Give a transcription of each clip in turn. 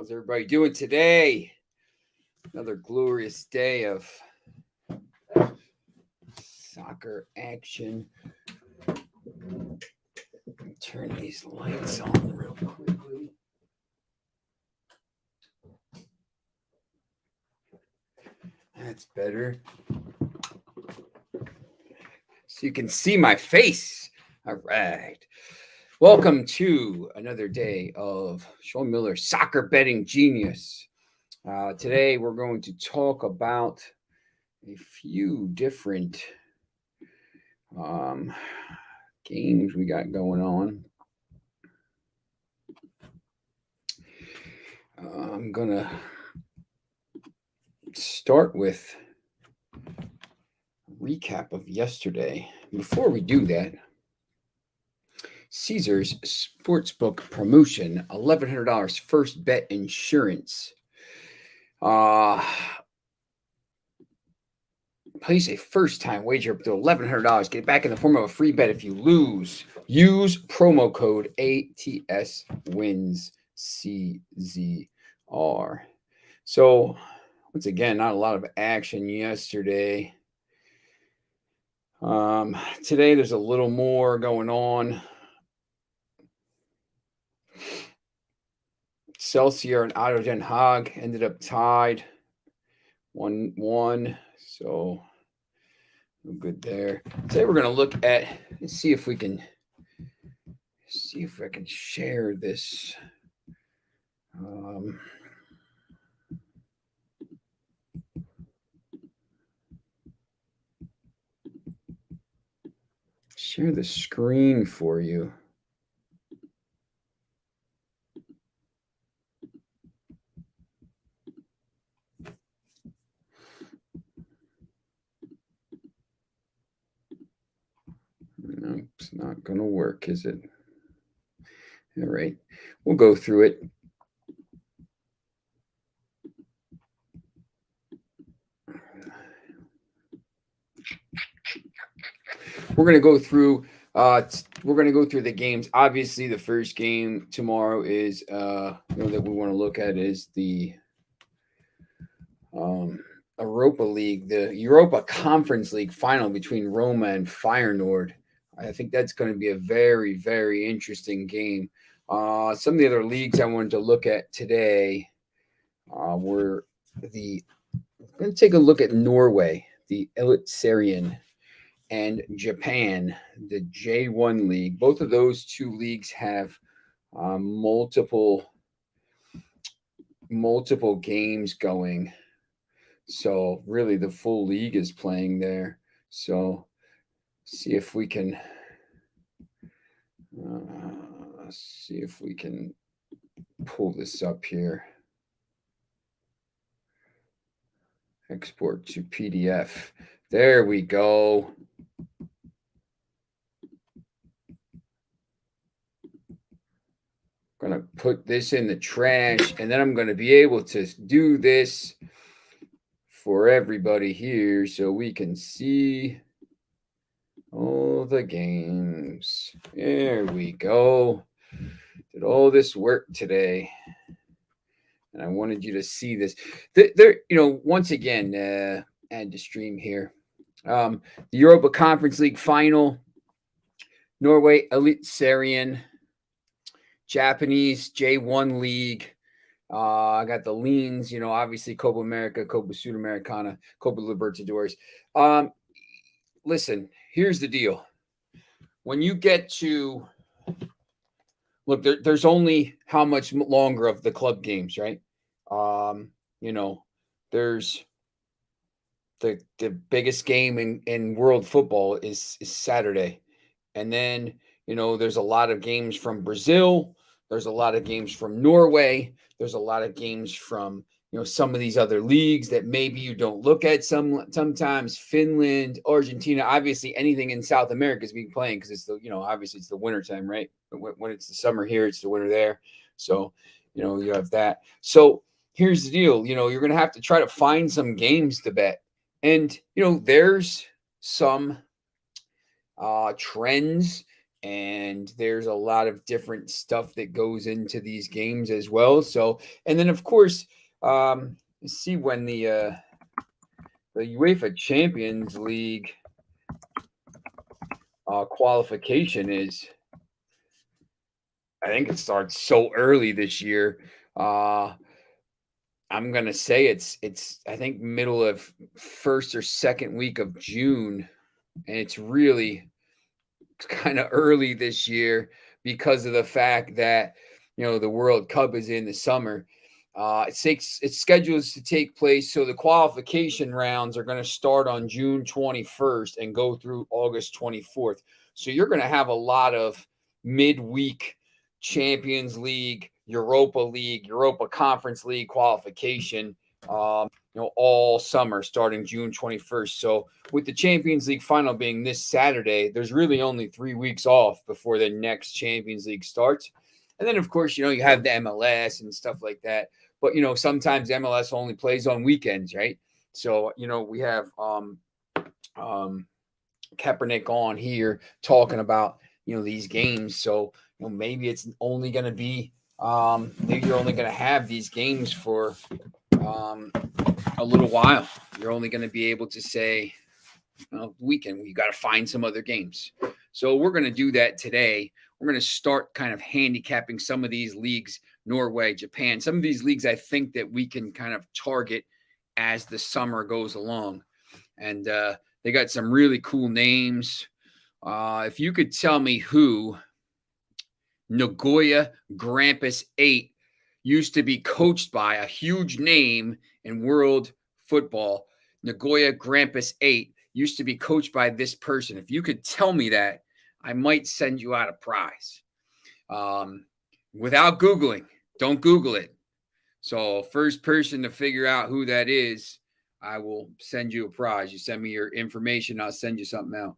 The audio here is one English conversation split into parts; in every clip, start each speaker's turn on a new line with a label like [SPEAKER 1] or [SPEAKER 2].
[SPEAKER 1] How's everybody doing today? Another glorious day of soccer action. Turn these lights on real quickly. That's better. So you can see my face. All right. Welcome to another day of Sean Miller, Soccer Betting Genius. Today we're going to talk about a few different games we got going on. I'm going to start with a recap of yesterday. Before we do that, Caesars Sportsbook promotion, $1,100 first bet insurance. Place a first-time wager up to $1,100. Get it back in the form of a free bet if you lose. Use promo code ATSWINSCZR. So, once again, not a lot of action yesterday. Today, there's a little more going on. Excelsior and Otto Den Haag ended up tied 1-1. So, no good there. Today we're going to look at, let's see if I can share this. Share the screen for you. No, it's not going to work, is it? All right. We'll go through it. We're going to go through the games. Obviously, the first game tomorrow is that we want to look at is the Europa League, the Europa Conference League final between Roma and Feyenoord. I think that's going to be a very, very interesting game. Some of the other leagues I wanted to look at today were I'm going to take a look at Norway, the Eliteserien, and Japan, the J1 League. Both of those two leagues have multiple games going. So really the full league is playing there. So see if we can pull this up here. Export to PDF. There we go. I'm going to put this in the trash, and then I'm going to be able to do this for everybody here so we can see all the games. There we go. Did all this work today. And I wanted you to see this. There, once again, add to stream here. The Europa Conference League final. Norway Eliteserien. Japanese J1 League. I got the leans, obviously Copa America, Copa Sudamericana, Copa Libertadores. Listen, here's the deal. When you get to look, there's only how much longer of the club games, right? There's the biggest game in world football is Saturday. And then, there's a lot of games from Brazil. There's a lot of games from Norway. There's a lot of games from, some of these other leagues that maybe you don't look at sometimes. Finland, Argentina, obviously anything in South America is being playing because it's obviously it's the winter time, right? But when it's the summer here, it's the winter there. So, you have that. So here's the deal. You're going to have to try to find some games to bet. And, there's some trends and there's a lot of different stuff that goes into these games as well. So, and then of course, let's see when the UEFA Champions League qualification is. I think it starts so early this year. I'm gonna say it's I think middle of first or second week of June, and it's really kind of early this year because of the fact that the World Cup is in the summer. It's scheduled to take place. So the qualification rounds are going to start on June 21st and go through August 24th. So you're going to have a lot of midweek Champions League, Europa Conference League qualification. All summer starting June 21st. So with the Champions League final being this Saturday, there's really only 3 weeks off before the next Champions League starts. And then, of course, you have the MLS and stuff like that. But, sometimes MLS only plays on weekends, right? So, we have Kaepernick on here talking about, these games. So, maybe it's only going to be, maybe you're only going to have these games for a little while. You're only going to be able to say, weekend, you got to find some other games. So we're going to do that today. We're going to start kind of handicapping some of these leagues, Norway, Japan, some of these leagues I think that we can kind of target as the summer goes along. And they got some really cool names. If you could tell me who Nagoya Grampus 8 used to be coached by, a huge name in world football, Nagoya Grampus 8 used to be coached by this person. If you could tell me that, I might send you out a prize. Without Googling, don't Google it. So first person to figure out who that is, I will send you a prize. You send me your information, I'll send you something out.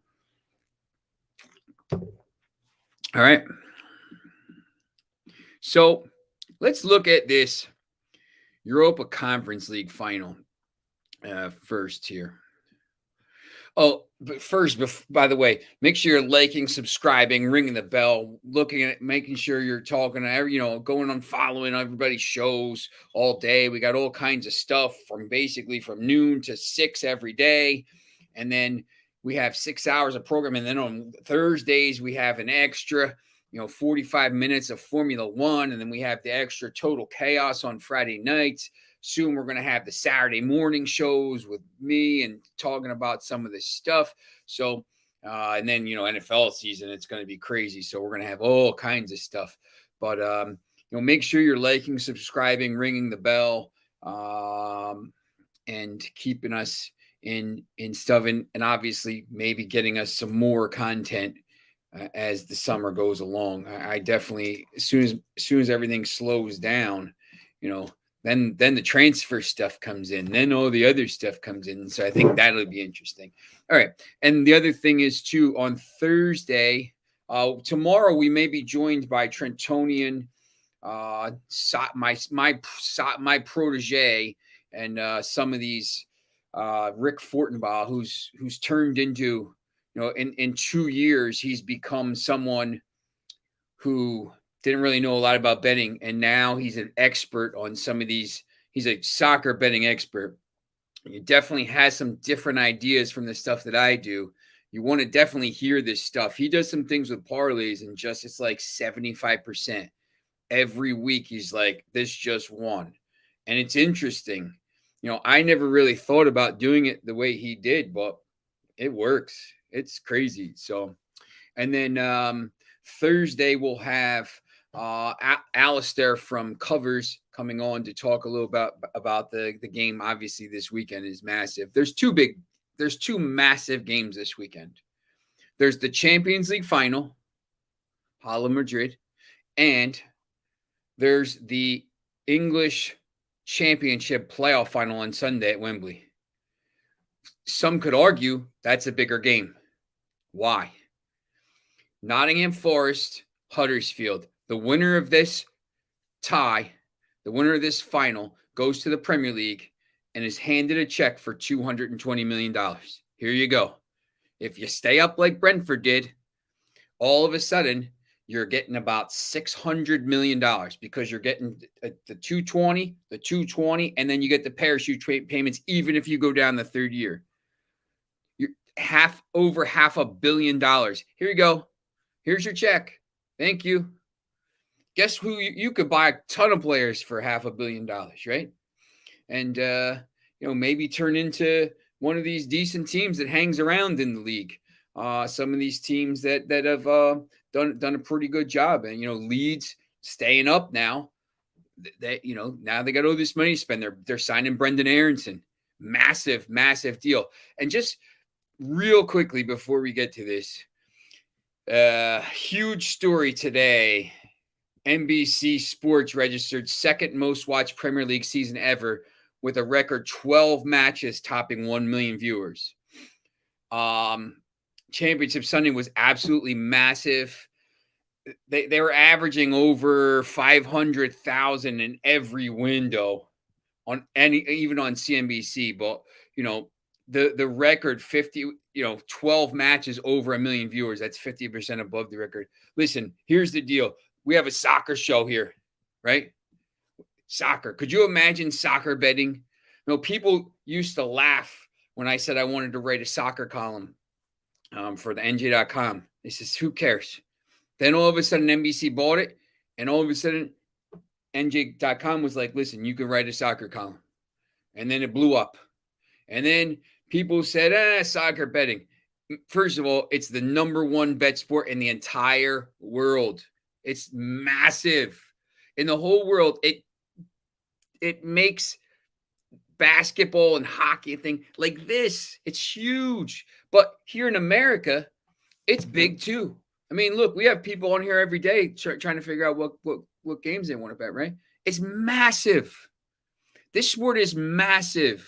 [SPEAKER 1] All right. So let's look at this Europa Conference League final first here. Oh, but first, by the way, make sure you're liking, subscribing, ringing the bell, looking at it, making sure you're talking to going on following everybody's shows all day. We got all kinds of stuff from noon to 6 every day. And then we have 6 hours of program. And then on Thursdays, we have an extra, 45 minutes of Formula One. And then we have the extra Total Chaos on Friday nights. Soon we're going to have the Saturday morning shows with me and talking about some of this stuff. So, and then, NFL season, it's going to be crazy. So we're going to have all kinds of stuff. But, make sure you're liking, subscribing, ringing the bell, and keeping us in stuff. And obviously maybe getting us some more content as the summer goes along. I definitely, as soon as everything slows down, then the transfer stuff comes in, then all the other stuff comes in. So I think that'll be interesting. All right. And the other thing is too, on Thursday, tomorrow we may be joined by Trentonian, my protege, and some of these Rick Fortenbaugh, who's turned into, in 2 years, he's become someone who didn't really know a lot about betting, and now he's an expert on some of these. He's a soccer betting expert. He definitely has some different ideas from the stuff that I do. You want to definitely hear this stuff. He does some things with parlays, and it's like 75%. Every week he's like, this just won. And it's interesting. I never really thought about doing it the way he did, but it works. It's crazy. So, and then Thursday we'll have Alistair from Covers coming on to talk a little about the game. Obviously, this weekend is massive. There's two massive games this weekend. There's the Champions League final, Hala Madrid, and there's the English Championship playoff final on Sunday at Wembley. Some could argue that's a bigger game. Why? Nottingham Forest, Huddersfield. The winner of this tie, the winner of this final, goes to the Premier League and is handed a check for $220 million. Here you go. If you stay up like Brentford did, all of a sudden you're getting about $600 million because you're getting the 220, and then you get the parachute payments, even if you go down the third year. You're over $500 million. Here you go. Here's your check. Thank you. Guess who you could buy a ton of players for $500 million, right? And maybe turn into one of these decent teams that hangs around in the league. Some of these teams that have done a pretty good job, and Leeds staying up now. Now they got all this money to spend. They're signing Brendan Aronson, massive deal. And just real quickly before we get to this, huge story today. NBC Sports registered second most watched Premier League season ever, with a record 12 matches topping 1 million viewers. Championship Sunday was absolutely massive. They were averaging over 500,000 in every window even on CNBC. But the record 12 matches over 1 million viewers. That's 50% above the record. Listen, here's the deal. We have a soccer show here, right? Soccer. Could you imagine soccer betting? People used to laugh when I said I wanted to write a soccer column for the NJ.com. They says, who cares? Then all of a sudden NBC bought it, and all of a sudden NJ.com was like, listen, you can write a soccer column. And then it blew up. And then people said, soccer betting. First of all, it's the number one bet sport in the entire world. It's massive. In the whole world, it makes basketball and hockey thing like this. It's huge. But here in America, it's big too. I mean, look, we have people on here every day trying to figure out what games they want to bet, right? It's massive. This sport is massive.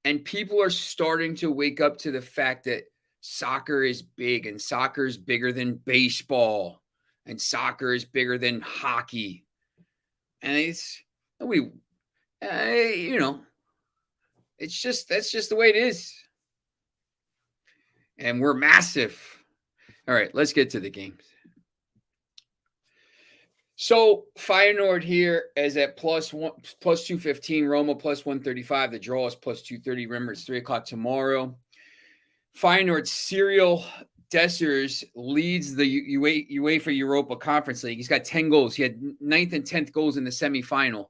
[SPEAKER 1] And people are starting to wake up to the fact that soccer is big, and soccer is bigger than baseball, and soccer is bigger than hockey. And it's that's just the way it is. And we're massive. All right, let's get to the games. So Feyenoord here is at plus 215, Roma plus 135. The draw is plus 230. Remember, it's 3:00 tomorrow. Feyenoord serial Dessers leads the UEFA Europa Conference League. He's got 10 goals. He had 9th and 10th goals in the semifinal.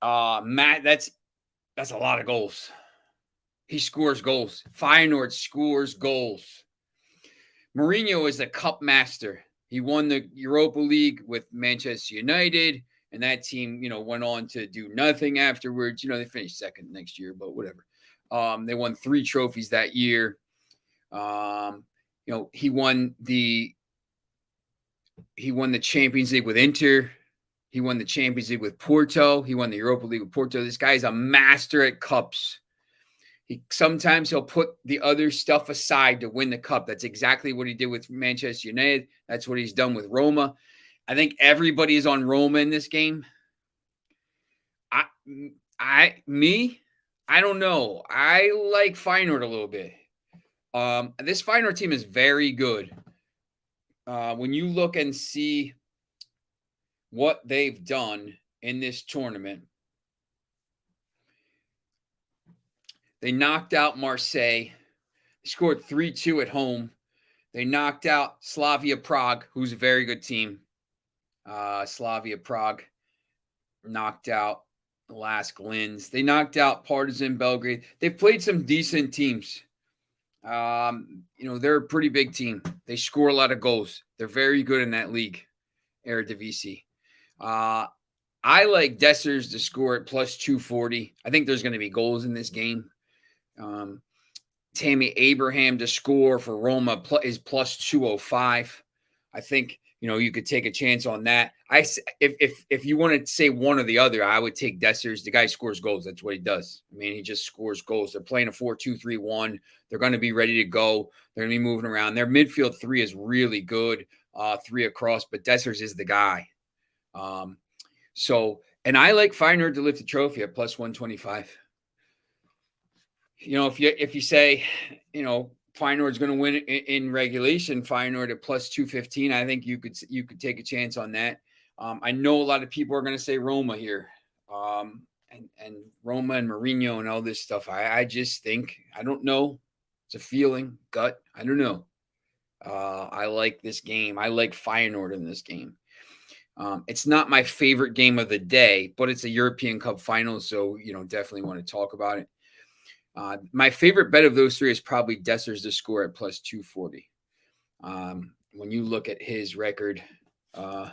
[SPEAKER 1] Matt, that's a lot of goals. He scores goals. Feyenoord scores goals. Mourinho is the cup master. He won the Europa League with Manchester United, and that team, went on to do nothing afterwards. They finished second next year, but whatever. They won 3 trophies that year. He won the Champions League with Inter. He won the Champions League with Porto. He won the Europa League with Porto. This guy's a master at cups. Sometimes he'll put the other stuff aside to win the cup. That's exactly what he did with Manchester United. That's what he's done with Roma. I think everybody is on Roma in this game. I don't know. I like Feyenoord a little bit. This Feyenoord team is very good. When you look and see what they've done in this tournament, they knocked out Marseille. They scored 3-2 at home. They knocked out Slavia Prague, who's a very good team. Slavia Prague knocked out Lask Linz. They knocked out Partizan Belgrade. They've played some decent teams. They're a pretty big team. They score a lot of goals. They're very good in that league, Eredivisie. I like Dessers to score at plus 240. I think there's going to be goals in this game. Tammy Abraham to score for Roma is plus 205. I think, you could take a chance on that. If you want to say one or the other, I would take Dessers. The guy scores goals. That's what he does. I mean, he just scores goals. They're playing a 4-2-3-1. They're going to be ready to go. They're going to be moving around. Their midfield 3 is really good, 3 across, but Dessers is the guy. And I like Feyenoord to lift the trophy at plus 125. If you say, Feyenoord's going to win in regulation. Feyenoord at plus 215. I think you could take a chance on that. I know a lot of people are going to say Roma here, and Roma and Mourinho and all this stuff. I just think, I don't know. It's a feeling, gut. I don't know. I like this game. I like Feyenoord in this game. It's not my favorite game of the day, but it's a European Cup final, so definitely want to talk about it. My favorite bet of those three is probably Dessers to score at plus 240. When you look at his record, for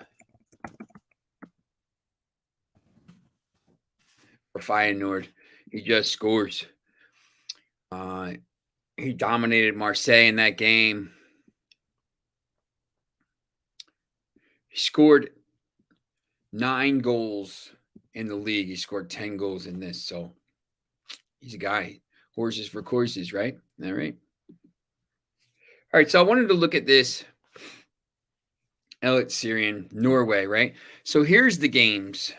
[SPEAKER 1] Feyenoord, he just scores. He dominated Marseille in that game. He scored 9 goals in the league. He scored 10 goals in this, so he's a guy. Horses for courses, right? All right. All right, so I wanted to look at this Elite Syrian, Norway, right? So here's the games.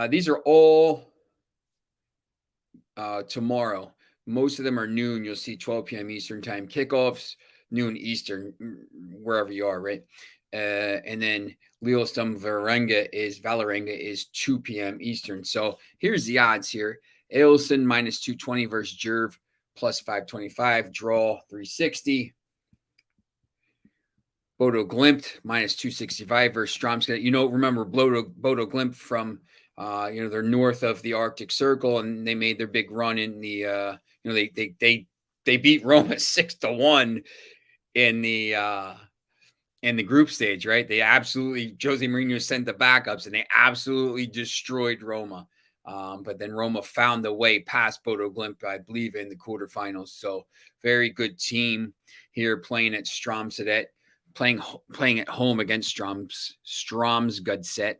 [SPEAKER 1] These are all tomorrow. Most of them are noon. You'll see 12 p.m. Eastern time kickoffs, noon Eastern, wherever you are, right? And then Lillestrøm Vålerenga is 2 p.m. Eastern. So here's the odds here. Ailson minus 220 versus Jerv plus 525. Draw 360. Bodo Glimt minus 265 versus Strømsgodset. Remember Bodo Glimt from they're north of the Arctic Circle, and they made their big run in the they beat Roma 6-1 in the group stage, right? They absolutely, Jose Mourinho sent the backups and they absolutely destroyed Roma. But then Roma found the way past Bodo Glimt, I believe, in the quarterfinals. So very good team here playing at Strømsgodset, playing at home against Strømsgodset.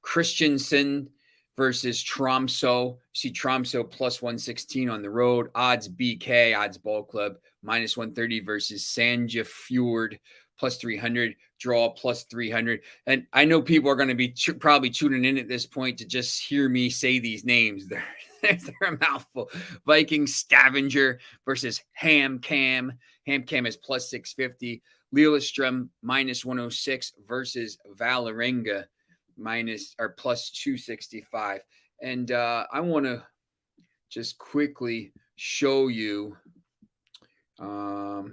[SPEAKER 1] Christiansen versus Tromsø. See Tromsø plus 116 on the road. Odds BK, odds ball club, minus 130 versus Sandefjord plus 300. Draw plus 300. And I know people are going to be probably tuning in at this point to just hear me say these names. They're a mouthful. Viking Stavanger versus HamKam. HamKam is plus 650. Lillestrøm minus 106 versus Vålerenga plus 265. And I want to just quickly show you. We'll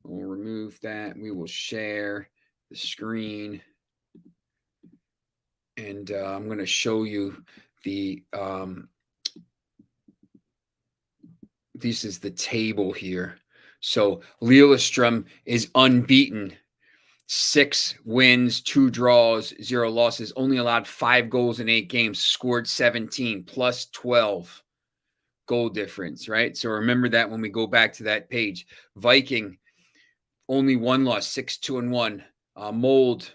[SPEAKER 1] remove that. We will share the screen. And I'm going to show you the this is the table here. So Lillestrøm is unbeaten. 6 wins, 2 draws, 0 losses, only allowed 5 goals in 8 games, scored 17, plus 12 goal difference, right? So remember that when we go back to that page. Viking, only 1 loss, 6-2-1. Mold,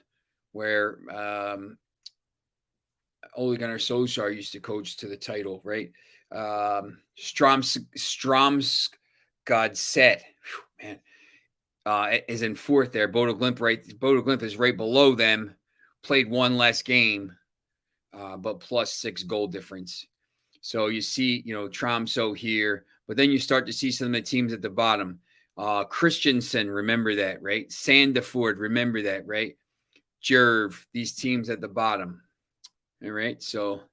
[SPEAKER 1] where Ole Gunnar Solskjaer used to coach to the title, right? Strømsgodset, man. Is in 4th there. Bodo Glimt is right below them. Played 1 less game, but plus 6 goal difference. So you see, Tromsø here, but then you start to see some of the teams at the bottom. Christiansen, remember that, right? Sandefjord, remember that, right? Jerv, these teams at the bottom. All right, so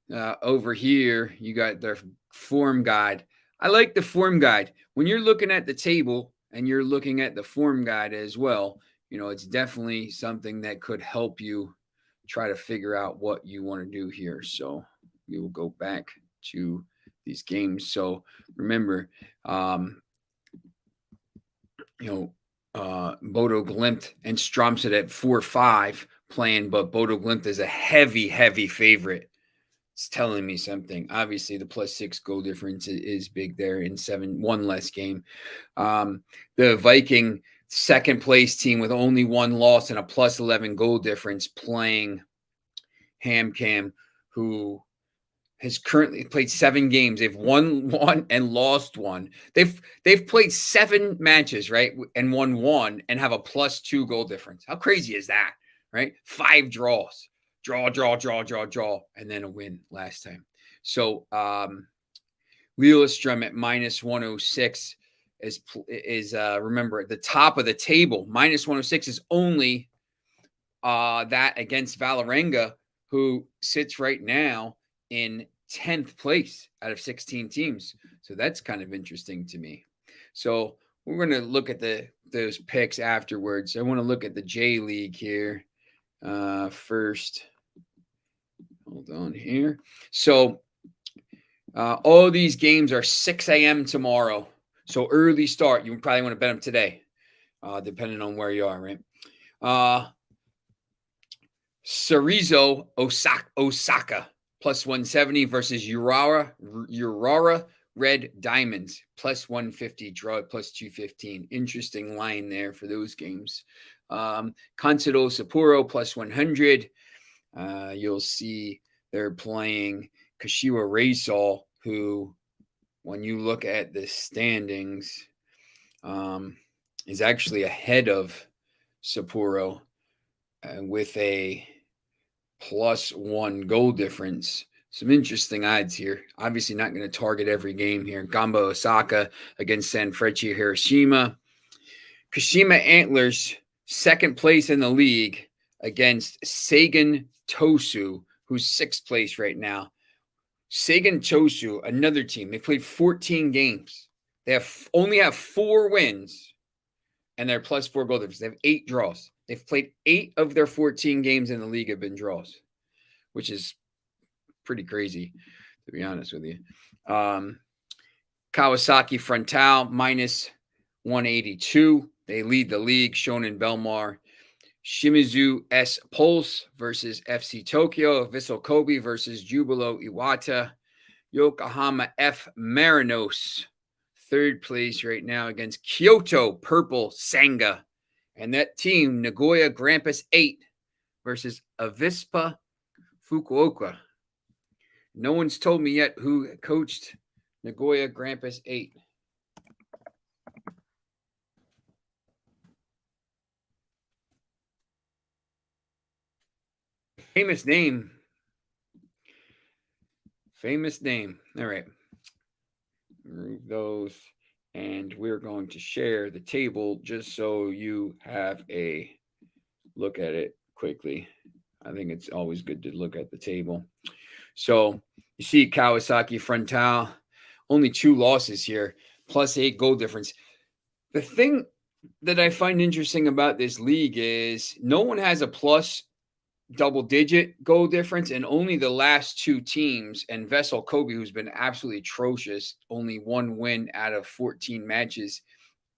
[SPEAKER 1] over here, you got their form guide. I like the form guide. When you're looking at the table, and you're looking at the form guide as well, it's definitely something that could help you try to figure out what you want to do here. So we will go back to these games. So remember, Bodo Glimt and Strømsgodset at 4-5 playing, but Bodo Glimt is a heavy favorite. It's telling me something. Obviously, the plus 6 goal difference is big there in 1 less game. The Viking second place team with only 1 loss and a plus 11 goal difference playing HamKam, who has currently played 7 games. They've won 1 and lost 1. They've played 7 matches, right, and won 1 and have a plus 2 goal difference. How crazy is that, right? 5 draws. Draw, and then a win last time. So Lillestrøm at minus 106 is remember, at the top of the table. Minus 106 is only that against Valerenga, who sits right now in 10th place out of 16 teams. So that's kind of interesting to me. So we're going to look at those picks afterwards. I want to look at the J League here first. Hold on here. So all these games are 6 a.m. tomorrow. So early start. You probably want to bet them today, depending on where you are, right? Cerezo Osaka plus 170 versus Urawa Red Diamonds plus 150, draw plus 215. Interesting line there for those games. Consuelo Sapporo plus 100. You'll see they're playing Kashiwa Reysol, who, when you look at the standings, is actually ahead of Sapporo with a +1 goal difference. Some interesting odds here. Obviously not going to target every game here. Gamba Osaka against Sanfrecce Hiroshima. Kashima Antlers, second place in the league against Sagan Tosu, who's sixth place right now. Sagan Tosu, another team. They played 14 games. They only have 4 wins, and they're +4 goal difference. They have 8 draws. They've played 8 of their 14 games in the league have been draws, which is pretty crazy, to be honest with you. Kawasaki Frontal minus 182. They lead the league. Shonen Belmar. Shimizu S Pulse versus FC Tokyo. Vissel Kobe versus Jubilo Iwata. Yokohama F Marinos, third place right now against Kyoto Purple Sanga. And that team, Nagoya Grampus 8 versus Avispa Fukuoka. No one's told me yet who coached Nagoya Grampus 8. Famous name. All right. Remove those. And we're going to share the table just so you have a look at it quickly. I think it's always good to look at the table. So you see Kawasaki Frontal, only 2 losses here, +8 goal difference. The thing that I find interesting about this league is no one has a plus double-digit goal difference, and only the last 2 teams, and Vessel Kobe, who's been absolutely atrocious, only 1 win out of 14 matches,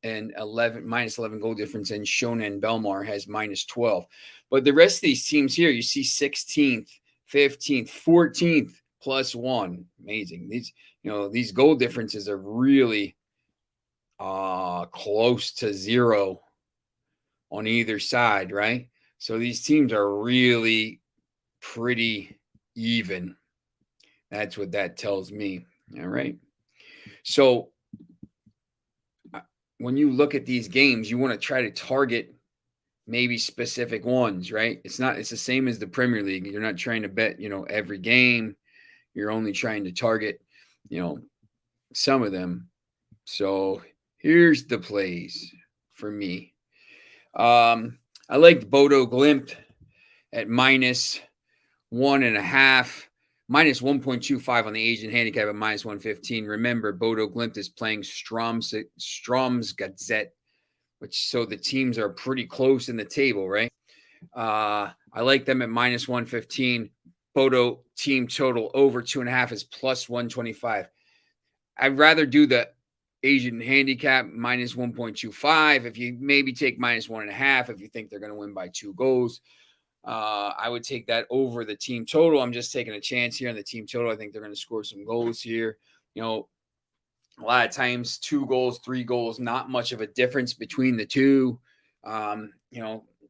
[SPEAKER 1] and -11 goal difference, and Shonen Belmar has -12. But the rest of these teams here, you see 16th, 15th, 14th, +1. Amazing. These goal differences are really close to 0 on either side, right? So these teams are really pretty even. That's what that tells me. All right. So when you look at these games, you want to try to target maybe specific ones, right? It's the same as the Premier League. You're not trying to bet, every game. You're only trying to target, some of them. So here's the plays for me. I liked Bodo Glimt at -1.5, -1.25 on the Asian handicap at -115. Remember, Bodo Glimt is playing Stromsgodset, so the teams are pretty close in the table, right? I like them at -115. Bodo team total over 2.5 is +125. I'd rather do the Asian handicap -1.25. If you maybe take -1.5, if you think they're going to win by 2 goals, I would take that over the team total. I'm just taking a chance here on the team total. I think they're going to score some goals here. A lot of times 2 goals, 3 goals, not much of a difference between the two.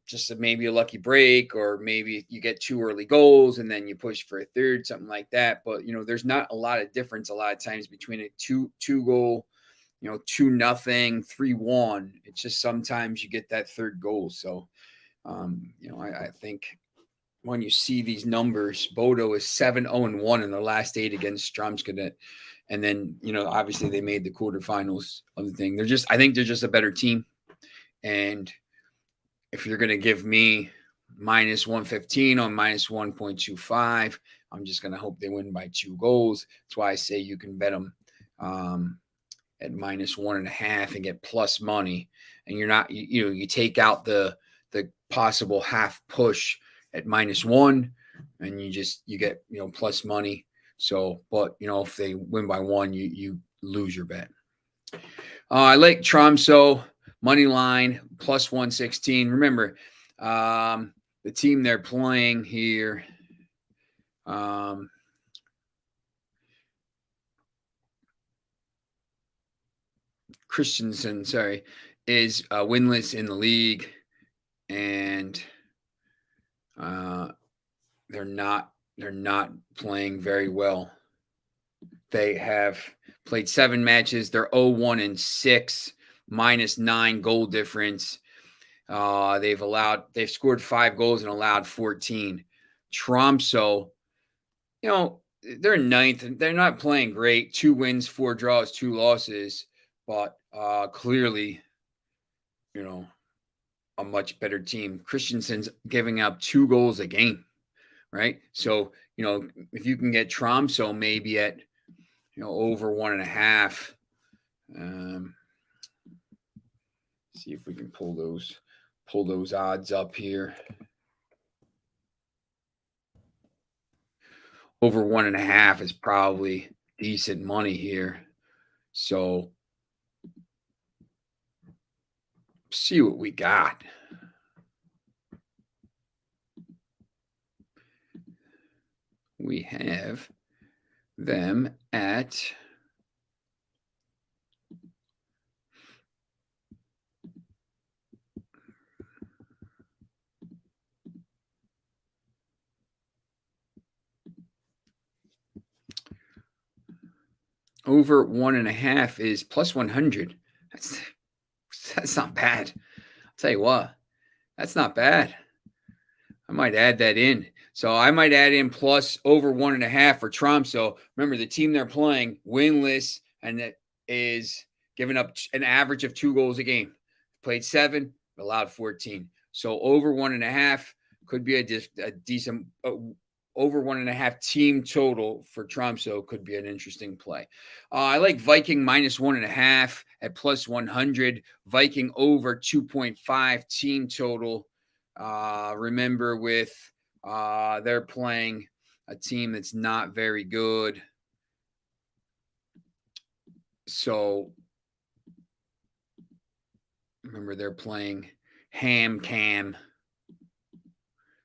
[SPEAKER 1] Just maybe a lucky break, or maybe you get 2 early goals and then you push for a third, something like that. But, there's not a lot of difference a lot of times between a two goal, 2-0, 3-1. It's just sometimes you get that third goal. So, I think when you see these numbers, Bodo is 7-0-1 in their last 8 against Strømsgodset. And then, obviously they made the quarterfinals of the thing. I think they're just a better team. And if you're going to give me minus 115 on minus 1.25, I'm just going to hope they win by 2 goals. That's why I say you can bet them at minus 1.5 and get plus money. And you're not, you take out the possible half push at minus 1, and you get, plus money. So, but, if they win by 1, you lose your bet. I like Tromsø money line plus 116. Remember, the team they're playing here, Christensen, is winless in the league, and they're not playing very well. They have played 7 matches. They're 0-1-6, minus 9 goal difference. They've scored 5 goals and allowed 14. Tromsø, they're 9th, and they're not playing great. 2 wins, 4 draws, 2 losses, but clearly, a much better team. Christensen's giving up 2 goals a game, right? So, if you can get Tromsø maybe at, over 1.5, see if we can pull those odds up here. Over 1.5 is probably decent money here. So see what we got. We have them at over 1.5 is plus 100. That's not bad. I'll tell you what, that's not bad. I might add that in. So I might add in plus over 1.5 for Tromsø. Remember, the team they're playing, winless, and that is giving up an average of 2 goals a game. Played 7, allowed 14. So over 1.5 could be a decent over 1.5 team total for Tromsø could be an interesting play. I like Viking minus 1.5 at plus 100. Viking over 2.5 team total. Remember, with they're playing a team that's not very good. So remember, they're playing HamKam.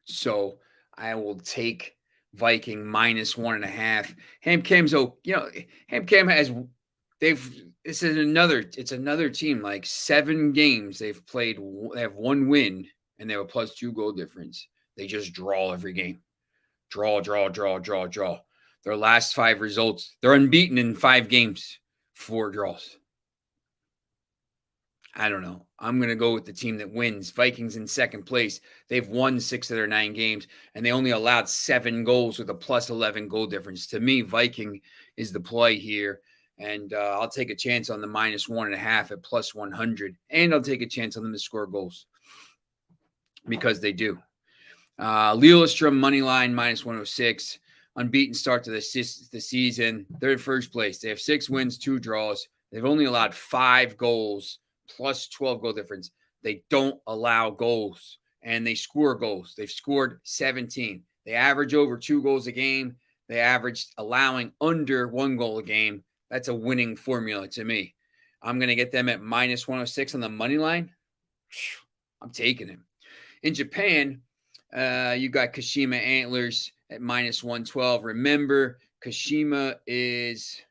[SPEAKER 1] So I will take Viking minus 1.5. HamKam's, HamKam has it's another team, like 7 games they've played. They have 1 win, and they have a plus 2 goal difference. They just draw every game. Draw. Their last 5 results, they're unbeaten in 5 games, 4 draws. I don't know. I'm going to go with the team that wins. Vikings in second place. They've won 6 of their 9 games, and they only allowed 7 goals with a plus 11 goal difference. To me, Viking is the play here, and I'll take a chance on the minus 1.5 at plus 100, and I'll take a chance on them to score goals because they do. Lillestrøm money line minus 106. Unbeaten start to the season. They're in first place. They have 6 wins, 2 draws. They've only allowed 5 goals. Plus 12 goal difference. They don't allow goals, and they score goals. They've scored 17. They average over 2 goals a game. They averaged allowing under 1 goal a game. That's a winning formula to me. I'm going to get them at minus 106 on the money line. I'm taking him. In Japan, you got Kashima Antlers at minus 112. Remember, Kashima is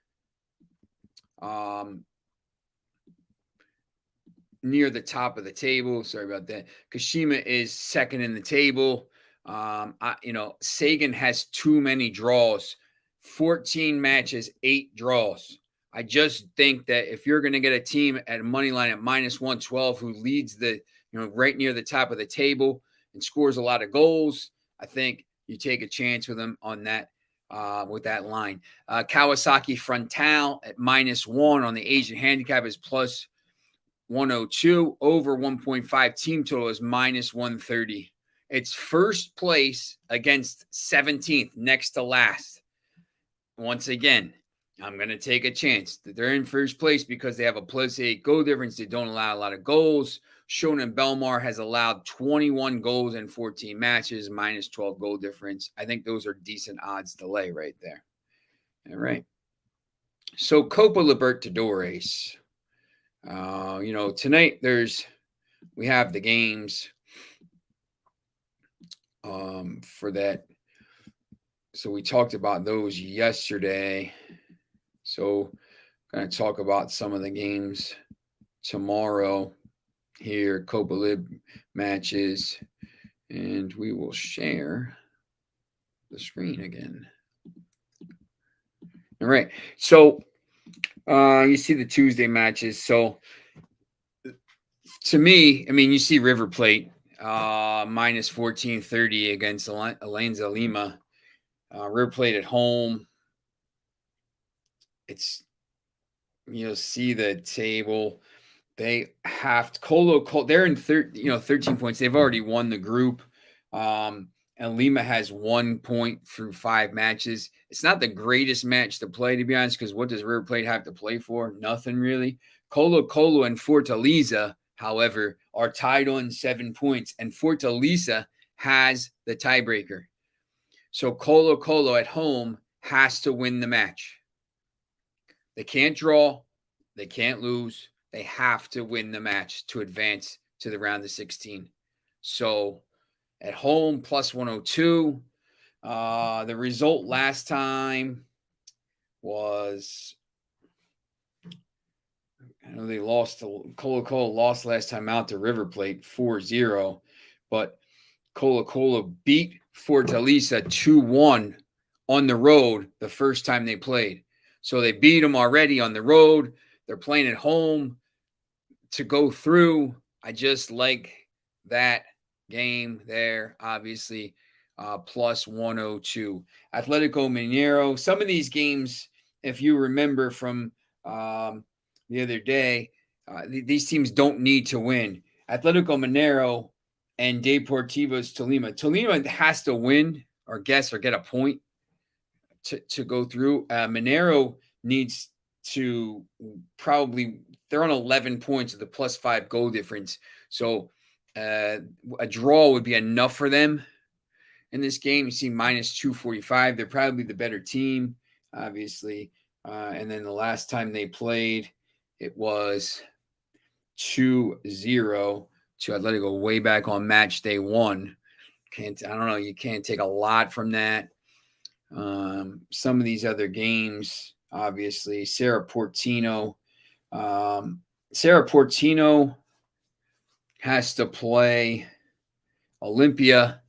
[SPEAKER 1] near the top of the table. Sorry about that. Kashima is second in the table. Sagan has too many draws. 14 matches, 8 draws. I just think that if you're going to get a team at a money line at minus 112 who leads right near the top of the table and scores a lot of goals, I think you take a chance with them on that with that line. Kawasaki Frontal at -1 on the Asian handicap is plus 102. Over 1.5 team total is -130. It's first place against 17th, next to last. Once again, I'm going to take a chance that they're in first place because they have a +8 goal difference. They don't allow a lot of goals. Shonen Belmar has allowed 21 goals in 14 matches, -12 goal difference. I think those are decent odds to lay right there. All right. So Copa Libertadores. Tonight we have the games for that. So we talked about those yesterday. So I'm going to talk about some of the games tomorrow here, Copa Lib matches, and we will share the screen again. All right. So you see the Tuesday matches. So to me, I mean, you see River Plate minus 1430 against Alianza Lima. River Plate at home. You'll see the table. They have to they're in 13 points. They've already won the group. And Lima has 1 point through 5 matches. It's not the greatest match to play, to be honest, because what does River Plate have to play for? Nothing really. Colo and Fortaleza, however, are tied on 7 points, and Fortaleza has the tiebreaker. So Colo at home has to win the match. They can't draw. They can't lose. They have to win the match to advance to the round of 16. So at home, plus 102. The result last time was, I know they lost to Colo lost last time out to River Plate 4-0, but Colo beat Fortaleza 2-1 on the road the first time they played. So they beat them already on the road. They're playing at home to go through. I just like that game there, obviously, plus 102. Atletico Mineiro. Some of these games, if you remember from the other day, these teams don't need to win. Atletico Mineiro and Deportivos Tolima. Tolima has to win or get a point to go through. Mineiro needs to they're on 11 points with the +5 goal difference. So a draw would be enough for them in this game. You see minus 245. They're probably the better team, obviously. And then the last time they played, it was 2-0 to Atletico way back on match day 1. I don't know. You can't take a lot from that. Some of these other games, obviously, Cerro Porteño. Cerro Porteño has to play Olympia,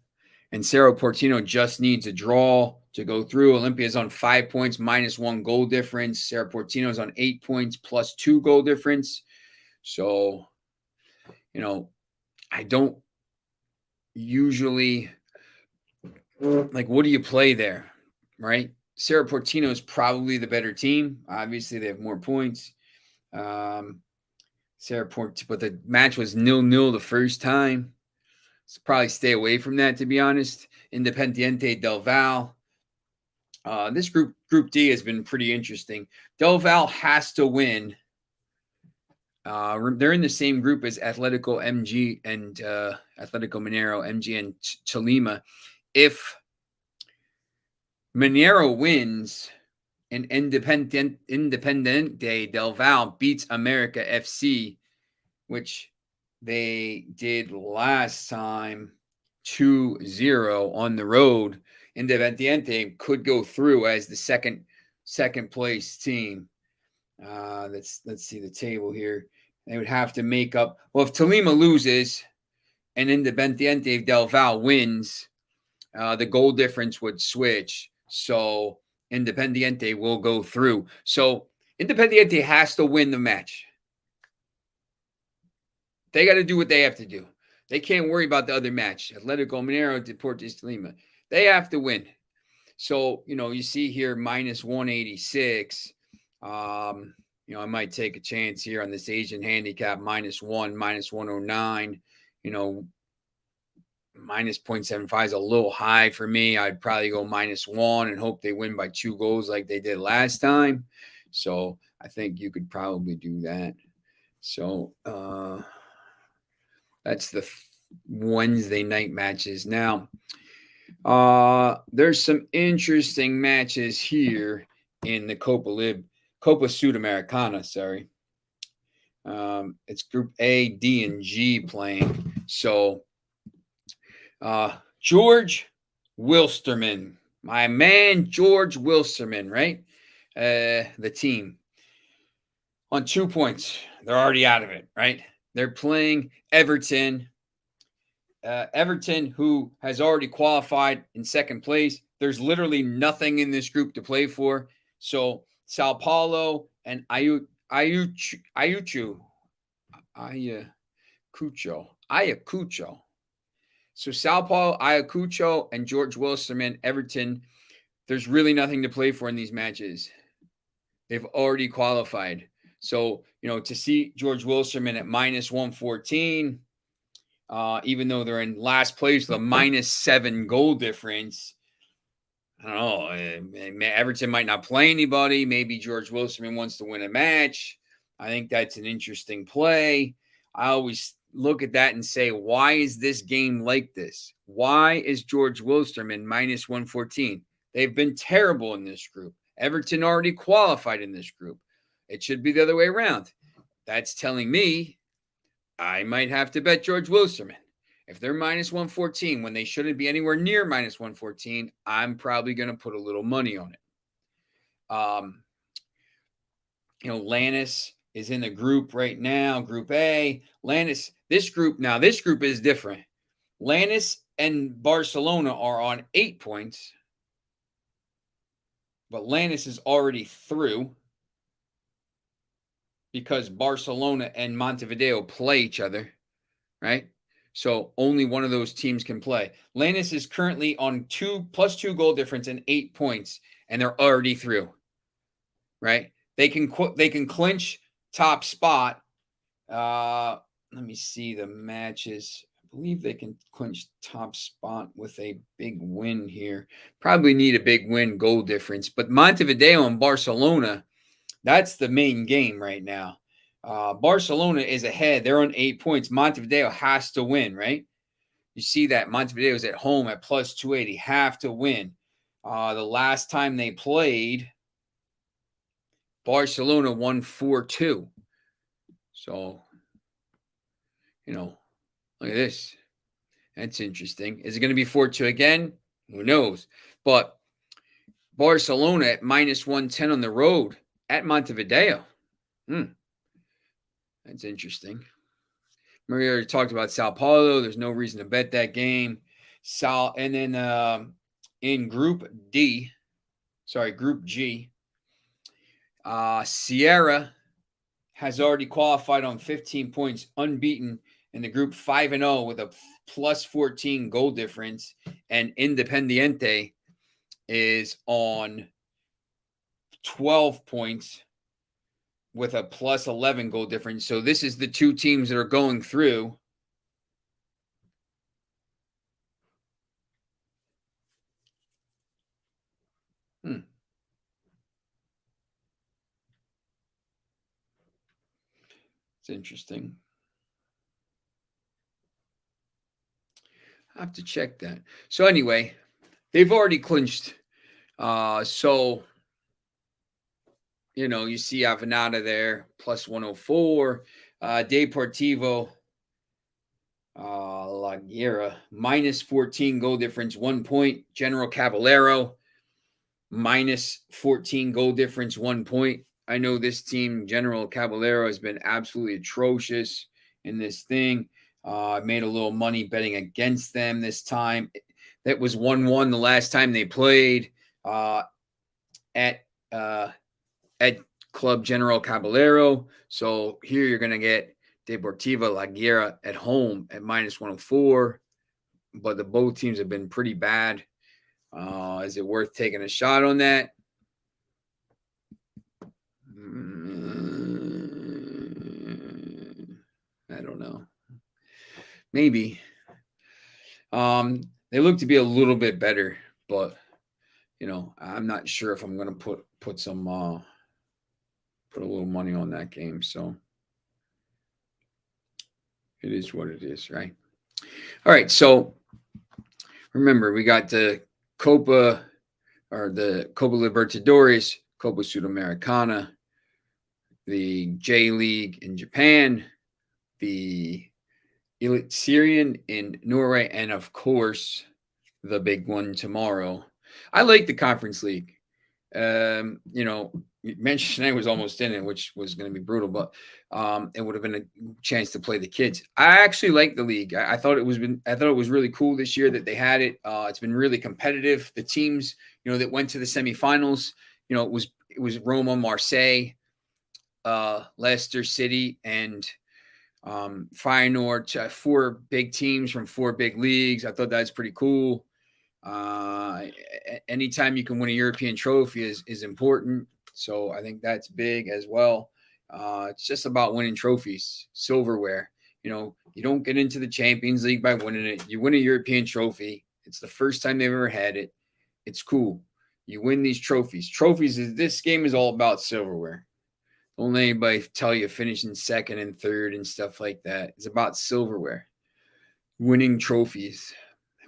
[SPEAKER 1] and Cerro Porteño just needs a draw to go through. Olympia's on 5 points, -1 goal difference. Cerro Porteño's on 8 points, +2 goal difference. So, I don't usually what do you play there, right? Cerro Porteño is probably the better team. Obviously, they have more points. But the match was 0-0 the first time. So probably stay away from that, to be honest. Independiente Del Valle. This group D has been pretty interesting. Del Valle has to win. They're in the same group as Atletico MG and Atletico Mineiro, MG and Tolima. If Mineiro wins and Independiente Del Valle beats America FC, which they did last time 2-0 on the road, Independiente could go through as the second place team. Let's see the table here. They would have to make up. Well, if Tolima loses and Independiente Del Valle wins, the goal difference would switch. So Independiente will go through. So Independiente has to win the match. They got to do what they have to do. They can't worry about the other match. Atletico Mineiro, Deportes Tolima. They have to win. So, you see here minus 186. I might take a chance here on this Asian handicap -1, minus 109. Minus 0.75 is a little high for me. I'd probably go -1 and hope they win by 2 goals like they did last time. So I think you could probably do that. So that's the Wednesday night matches. Now, there's some interesting matches here in the Copa Sudamericana, sorry. It's Group A, D, and G playing. So George Wilstermann, my man George Wilstermann, right? The team on 2 points. They're already out of it, right? They're playing Everton. Everton, who has already qualified in second place. There's literally nothing in this group to play for. So Sao Paulo and Ayacucho. So Sao Paulo, Ayacucho, and George Wilstermann, Everton. There's really nothing to play for in these matches. They've already qualified. So, to see George Wilstermann at minus 114, even though they're in last place with a -7 goal difference, I don't know. Everton might not play anybody. Maybe George Wilstermann wants to win a match. I think that's an interesting play. I always look at that and say, why is this game like this? Why is George Wilstermann minus 114? They've been terrible in this group. Everton already qualified in this group. It should be the other way around. That's telling me I might have to bet George Wilstermann. If they're minus 114 when they shouldn't be anywhere near minus 114, I'm probably going to put a little money on it. Lannis is in the group right now, Group A. Lannis, this group is different. Lannis and Barcelona are on 8 points, but Lannis is already through because Barcelona and Montevideo play each other, right? So only one of those teams can play. Lannis is currently on +2 goal difference and 8 points, and they're already through, right? They can clinch top spot. Let me see the matches. I believe they can clinch top spot with a big win here. Probably need a big win goal difference. But Montevideo and Barcelona, that's the main game right now. Barcelona is ahead. They're on 8 points. Montevideo has to win, right? You see that Montevideo is at home at +280. Have to win. The last time they played, Barcelona won 4-2. So, look at this. That's interesting. Is it going to be 4-2 again? Who knows? But Barcelona at minus 110 on the road at Montevideo. That's interesting. Maria already talked about Sao Paulo. There's no reason to bet that game. And then in Group G, Sierra has already qualified on 15 points, unbeaten in the group, 5-0 with a +14 goal difference. And Independiente is on 12 points with a +11 goal difference. So this is the two teams that are going through. It's interesting. I have to check that. So anyway, they've already clinched. So, you see Avenada there, +104. Deportivo La Guera, -14 goal difference, 1 point. General Caballero, -14 goal difference, 1 point. I know this team, General Caballero, has been absolutely atrocious in this thing. I made a little money betting against them this time. That was 1-1 the last time they played at Club General Caballero. So here you're going to get Deportiva La Guera at home at -104. But both teams have been pretty bad. Is it worth taking a shot on that? I don't know. Maybe. They look to be a little bit better, but I'm not sure if I'm going to put some put a little money on that game. So it is what it is, right? All right. So remember, we got the Copa Libertadores, Copa Sudamericana, the J League in Japan, the Elite Syrian in Norway, and of course, the big one tomorrow. I like the Conference League. Manchester United was almost in it, which was going to be brutal, but it would have been a chance to play the kids. I actually like the league. I thought it was really cool this year that they had it. It's been really competitive. The teams, that went to the semifinals, it was Roma, Marseille, Leicester City, and Feyenoord, 4 big teams from 4 big leagues. I thought that's pretty cool. Anytime you can win a European trophy is important. So I think that's big as well. It's just about winning trophies, silverware. You don't get into the Champions League by winning it. You win a European trophy. It's the first time they've ever had it. It's cool. You win these trophies. This game is all about silverware. Don't let anybody tell you finishing second and third and stuff like that. It's about silverware. Winning trophies.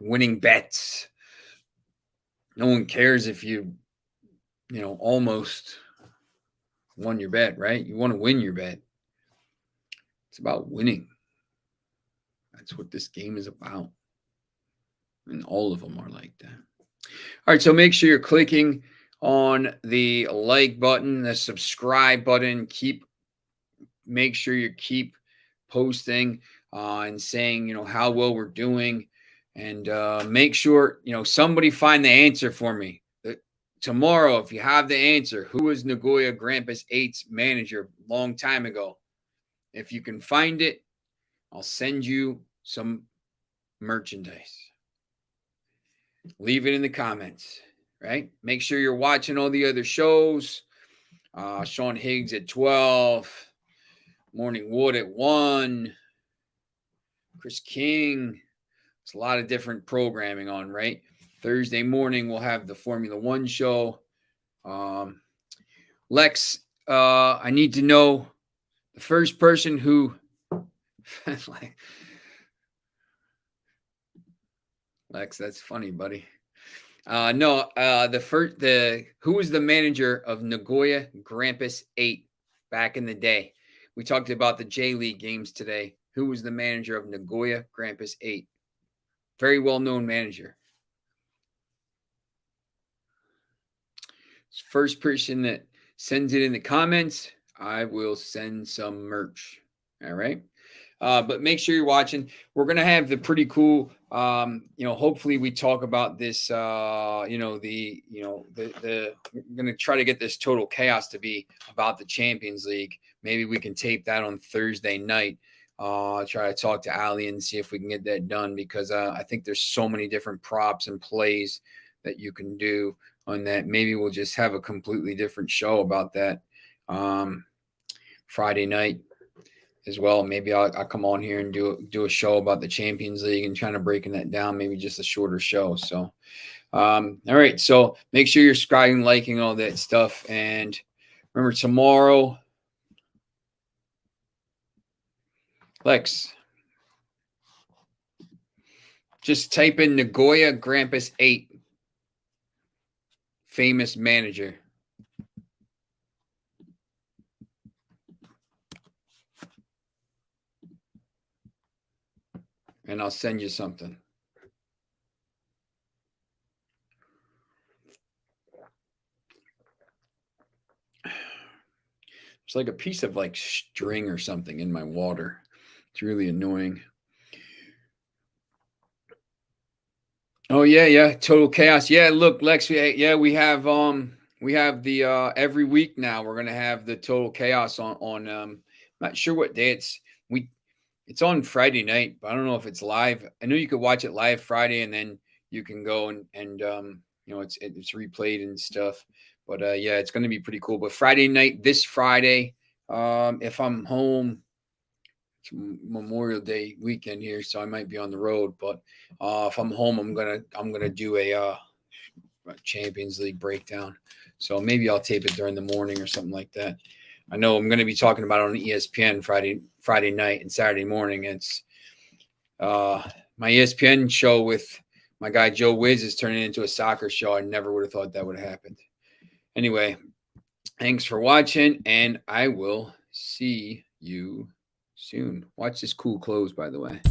[SPEAKER 1] Winning bets. No one cares if you almost won your bet, right? You want to win your bet. It's about winning. That's what this game is about. And all of them are like that. All right, so make sure you're clicking on the like button, the subscribe button. Make sure you keep posting and saying, how well we're doing. And make sure, somebody find the answer for me. Tomorrow, if you have the answer, who was Nagoya Grampus 8's manager a long time ago? If you can find it, I'll send you some merchandise. Leave it in the comments, right? Make sure you're watching all the other shows. Sean Higgs at 12. Morning Wood at 1. Chris King. It's a lot of different programming on, right? Thursday morning, we'll have the Formula One show. Lex, I need to know the first person who Lex, that's funny, buddy. Who was the manager of Nagoya Grampus 8 back in the day? We talked about the J League games today. Who was the manager of Nagoya Grampus 8? Very well-known manager. First person that sends it in the comments, I will send some merch. All right. But make sure you're watching. We're going to have the pretty cool, hopefully we talk about this, we're going to try to get this total chaos to be about the Champions League. Maybe we can tape that on Thursday night. Try to talk to Ali and see if we can get that done, because I think there's so many different props and plays that you can do on that. Maybe we'll just have a completely different show about that Friday night as well. Maybe I'll come on here and do a show about the Champions League and trying to breaking that down, maybe just a shorter show. So, all right. So make sure you're subscribing, liking, all that stuff. And remember, tomorrow, Lex, just type in Nagoya Grampus 8, famous manager. And I'll send you something. It's like a piece of string or something in my water. It's really annoying. Oh yeah, total chaos. Yeah, look, Lex, we have the every week now we're gonna have the total chaos on not sure what day it's. We It's on Friday night, but I don't know if it's live. I know you could watch it live Friday, and then you can go and it's replayed and stuff. But yeah, it's going to be pretty cool. But Friday night, this Friday, if I'm home, it's Memorial Day weekend here, so I might be on the road. But if I'm home, I'm gonna do a Champions League breakdown. So maybe I'll tape it during the morning or something like that. I know I'm going to be talking about it on ESPN Friday night and Saturday morning. It's my ESPN show with my guy Joe Wiz is turning into a soccer show. I never would have thought that would have happened. Anyway, thanks for watching, and I will see you soon. Watch this cool close, by the way.